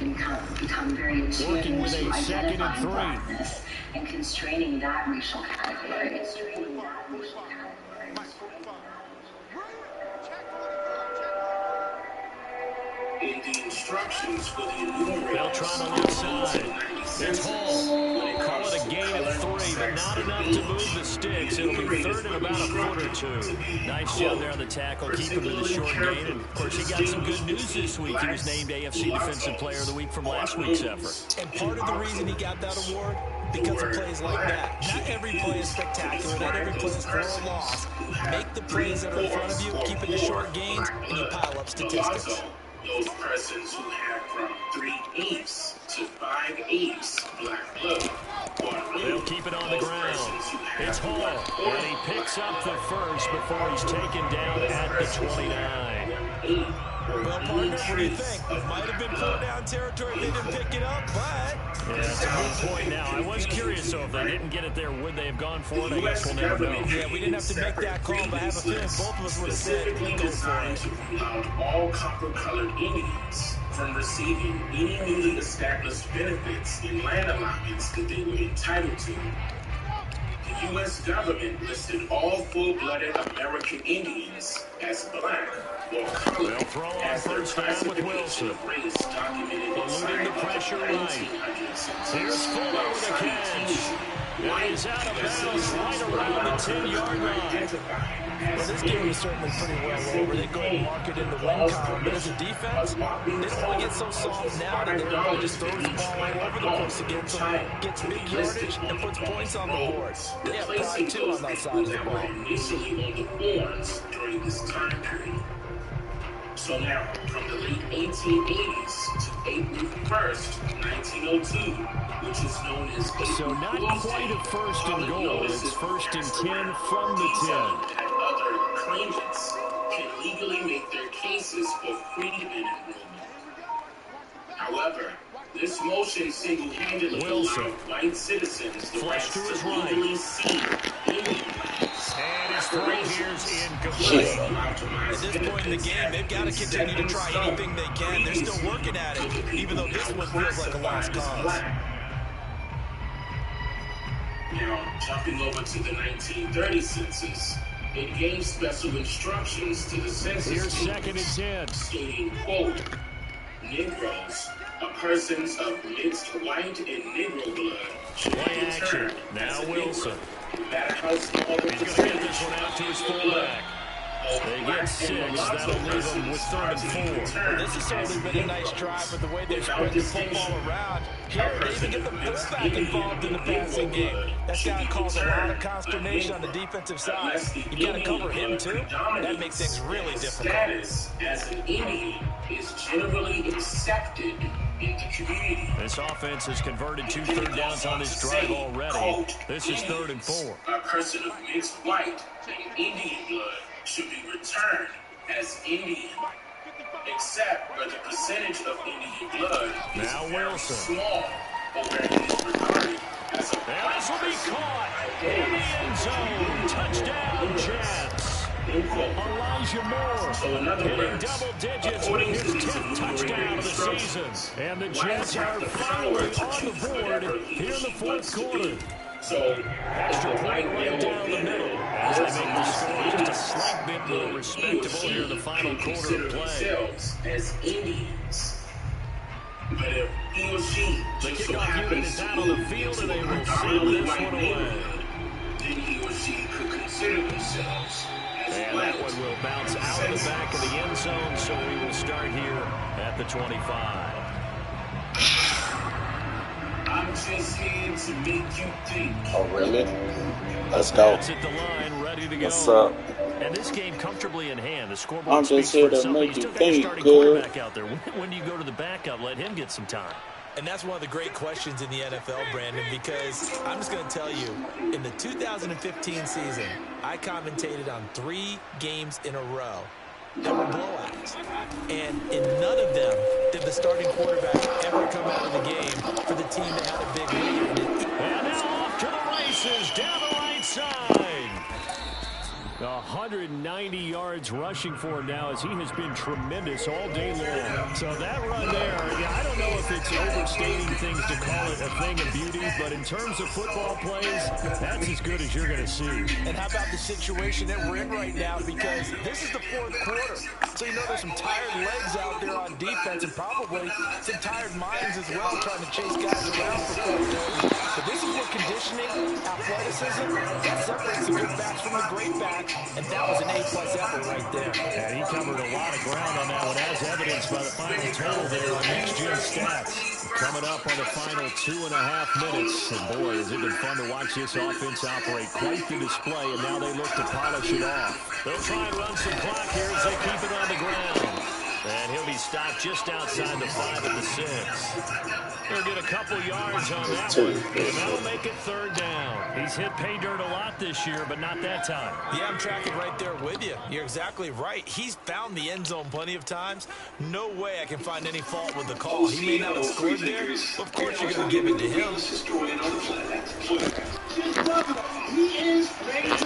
F: become very attuned to identifying blackness and constraining that racial category.
E: in the instructions for the enumerator.
B: They'll try on the left side. It's Hall. Call it a gain of 3, but not enough to move the sticks. It'll be third and about a foot or two. Nice job there on the tackle. Keep him to the short gain. And, of course, he got some good news this week. He was named AFC Defensive Player of the Week from last week's effort.
D: And part of the reason he got that award, because of plays like that. Not every play is spectacular. Not every play is for a loss. Make the plays that are in front of you, keep it to short gains, and you pile up statistics.
E: Those persons who have from 3/8 to 5/8 black blood.
B: They'll keep it on the ground. It's Hall, and he picks up the first before he's taken down at the 29.
D: Well, partner, what do you think? It might have been four down territory if they didn't pick it up, but...
B: Yeah, it's a moot point now. I was curious, though, if they didn't get it there, would they have gone for it? I guess we'll never know.
D: Yeah, we didn't have to make that call, but I have a feeling both of us would have said, go for it.
E: To rule out all copper-colored Indians from receiving any newly established benefits and land allotments that they were entitled to. The U.S. government listed all full-blooded American Indians as black or colored
B: They'll throw on first down with Wilson.
E: Race documented
B: Eluding the pressure right. Here's Fuller with a catch. And he's out of bounds right around the 10-yard line.
D: Well, this game is certainly pretty well over. They go ahead and mark it in the win column. But as a defense, they don't want to get so soft now that they really just throws the ball all over the place against them, gets big yardage, and puts points on the board. They have pride, too, on that side of the ball.
E: Initially on the boards during this time period. So now, from the late 1880s to April 1st, 1902, which is known as
B: So not quite a first and goal. It's first and 10 from the 10.
E: And other claimants can legally make their cases for freedom and enrollment. However, this motion single-handedly allowed white citizens the right to legally see Indian lands.
B: And his throw here's incomplete.
D: At this point in the game, they've got to continue to try anything they can. They're still working at it, even though this one feels like a lost cause.
E: Now, jumping over to the 1930 census, it gave special instructions to the census
B: Here's second and 10.
E: stating, quote, Negroes, persons of mixed white and Negro blood, should
B: Play
E: be
B: action.
E: returned
B: Now
E: as a
B: Wilson.
E: Negro, no matter how small the
B: He's going to get this one out to his fullback. They get 6. That'll leave them with 3rd and 4.
D: This has certainly been a nice drive, but the way they've spread the football around, here they even get the fullback involved in the passing game. That's got to cause a lot of consternation on the defensive side. You got to cover him, too. That makes things really difficult.
E: Status as an Indian is generally accepted in the community.
B: This offense has converted 2 third downs on this drive already. This is 3rd and 4.
E: A person of mixed white and Indian blood should be returned as Indian, except where the percentage of Indian blood is
B: Now
E: very
B: Wilson.
E: small, or where it is regarded as a
B: And this will be caught in the end zone. Touchdown, Jets. Elijah Moore hitting double digits with his 10th touchdown of the season. And the Jets are finally on the board here in the 4th quarter.
E: So,
B: Extra point right down the middle as they make the score just a slight bit more respectable here in the final quarter of play.
E: As Indians. But if he or she
B: The
E: just so
B: kickoff unit
E: happens
B: is
E: to
B: out on the field and they will seal this one away.
E: then he or she could consider themselves as
B: And
E: white.
B: that one will bounce out of the back of the end zone, so we will start here at the 25.
E: I'm just here to make you think.
C: Oh, really? Let's go.
B: That's at the line, ready to go.
C: What's up?
B: And this game comfortably in hand. The scoreboard
C: I'm just
B: speaks
C: here
B: for
C: to
B: itself.
C: make
B: You
C: you
B: still got your
C: think,
B: starting
C: good.
B: quarterback out there. When do you go to the backup? Let him get some time.
D: And that's one of the great questions in the NFL, Brandon, because I'm just going to tell you, in the 2015 season, I commentated on 3 games in a row that were blowouts. And in none of them did the starting quarterback ever come out of the game for the team that had a big lead.
B: And now off to the races, down the right side. 190 yards rushing for him now as he has been tremendous all day long. So that run there, yeah, I don't know if it's overstating things to call it a thing of beauty, but in terms of football plays, that's as good as you're going to see.
D: And how about the situation that we're in right now? Because this is the 4th quarter. So you know there's some tired legs out there on defense and probably some tired minds as well trying to chase guys around for 4 quarters. But this is where conditioning, athleticism, that separates the good backs from the great backs, and that was an A-plus effort right there.
B: And he covered a lot of ground on that one, as evidenced by the final total there on Next Gen Stats. Coming up on the final 2.5 minutes. And boy, has it been fun to watch this offense operate. Quite the display, and now they look to polish it off. They'll try and run some clock here as they keep it on the ground. And he'll be stopped just outside the 5 at the 6. They'll get a couple yards on that one, and that'll make it 3rd down. He's hit pay dirt a lot this year, but not that time.
D: Yeah, I'm tracking right there with you. You're exactly right. He's found the end zone plenty of times. No way I can find any fault with the call. He may not have scored there, but of course you're going to give it to him.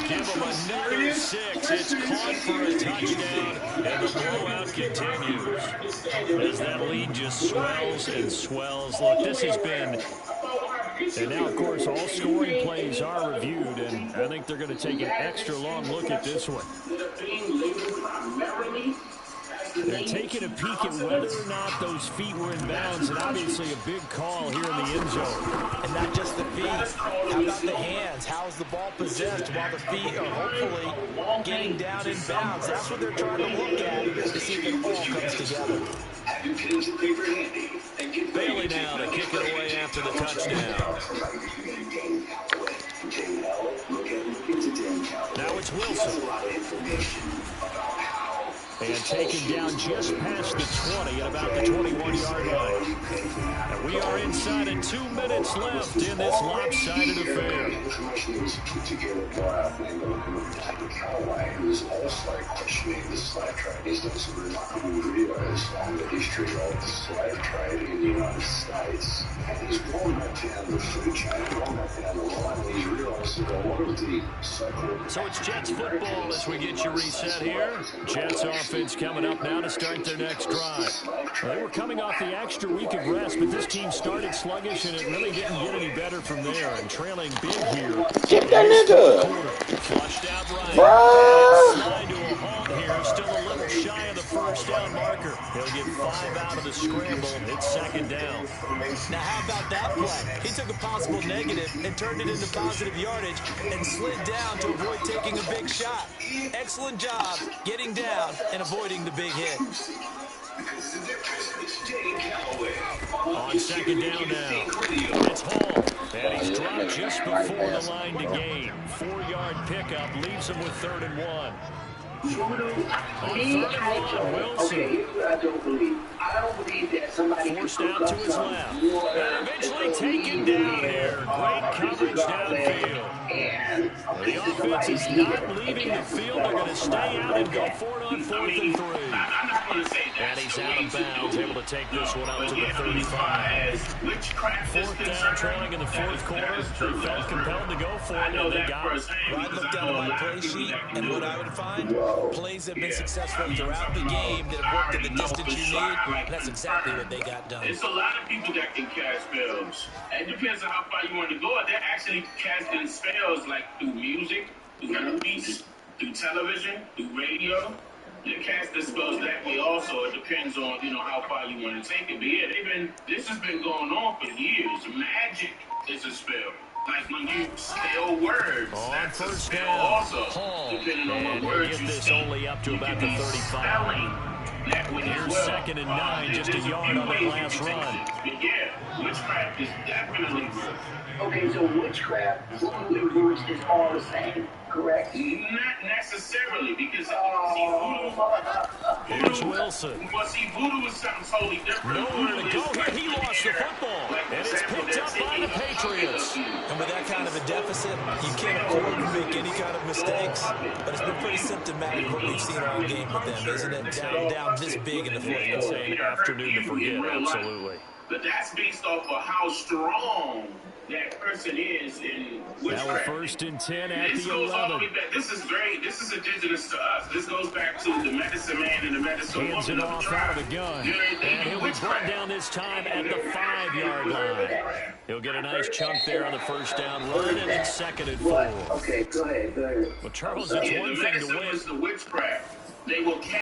B: Give him another 6. It's caught for a touchdown, and the blowout continues. As that lead just swells and swells. Look, this has been, and now, of course, all scoring plays are reviewed, and I think they're going to take an extra long look at this one. They're taking a peek at whether or not those feet were in bounds, and obviously a big call here in the end zone.
D: And not just the feet. How about the hands? How's the ball possessed while the feet are hopefully getting down in bounds? That's what they're trying to look at to see if it all comes together.
B: Bailey now to kick it away after the touchdown. Now it's Wilson. And taken down just past the 20 at about the 21-yard line. And we are inside of 2 minutes left in this lopsided affair.
H: Information was put together by a man David Callaway, who is also questioning the slave trade. He's done some remarkable videos on the history of the slave trade in the United States. And he's gone back down the food chain, gone back down the line, and he's realised that a lot of the so-called...
B: So it's Jets football as we get you reset here. Jets offense coming up now to start their next drive. They were coming off the extra week of rest, but this team started sluggish, and it really didn't get any better from there. And trailing big here.
C: Get that nigga.
B: Flushed out right. Slide to a halt here. Still a little shy of the first down marker. He'll get 5 out of the scramble. It's 2nd down.
D: Now, how about that play? He took a possible negative and turned it into positive yardage and slid down to avoid taking a big shot. Excellent job getting down and avoiding the big hit.
B: On 2nd down now. It's Hall. And he's dropped just before the line to gain. 4-yard pickup leaves him with 3rd and 1. On 3rd and 1, Wilson.
A: I don't believe that somebody
B: forced out to his left. And eventually taken down here. Great coverage downfield. The offense is not leaving the field. They're going to stay out and go for it on 4th and 3. And he's out of bounds, able to take this one up to the 35. 4th down, trailing in the 4th quarter. They felt compelled to go for it, and they got it.
D: Right, look down at my play sheet, and what I would find, plays have been successful throughout the game that have worked at the distance you need, and that's exactly what they got done.
E: It's a lot of people that can cast spells. It depends on how far you want to go. They're actually casting spells like through music, through movies, through television, through radio. They cast the spells that way also. It depends on, how far you want to take it. But yeah, this has been going on for years. Magic is a spell. Like when you spell words, that's a spell also. Depending on what words you
B: this
E: speak,
B: only up to about the 35.
E: Spelling that way
B: Here's
E: as well.
B: 2nd and 9, just a yard on the last run.
E: But yeah, witchcraft is definitely real.
A: Okay, so witchcraft, voodoo and words is all the same, correct?
E: Not necessarily, because
B: Here's Wilson.
E: Well, see, voodoo is something totally different.
B: Nowhere to go here. He lost the football. And it's picked up by the Patriots.
D: And with that kind of a deficit, you can't afford to make any kind of mistakes. But it's been pretty symptomatic what we've seen all game with them, isn't it? Down this big in the 4th quarter.
B: An afternoon to forget, absolutely.
E: But that's based off of how strong that person is in witchcraft.
B: Now 1st and 10 at
E: This
B: the
E: goes all the
B: 11.
E: way back. This is great. This is indigenous to us. This goes back to the medicine man and the medicine
B: Hands
E: woman
B: it
E: of the
B: off
E: tribe.
B: out of the gun. And he'll be brought down this time at the 5-yard line. He'll get a nice chunk there on the 1st down run, and it's 2nd and 4.
A: Okay, go ahead.
B: Well, Charles, it's one thing to
E: medicine
B: win.
E: was the witchcraft. They will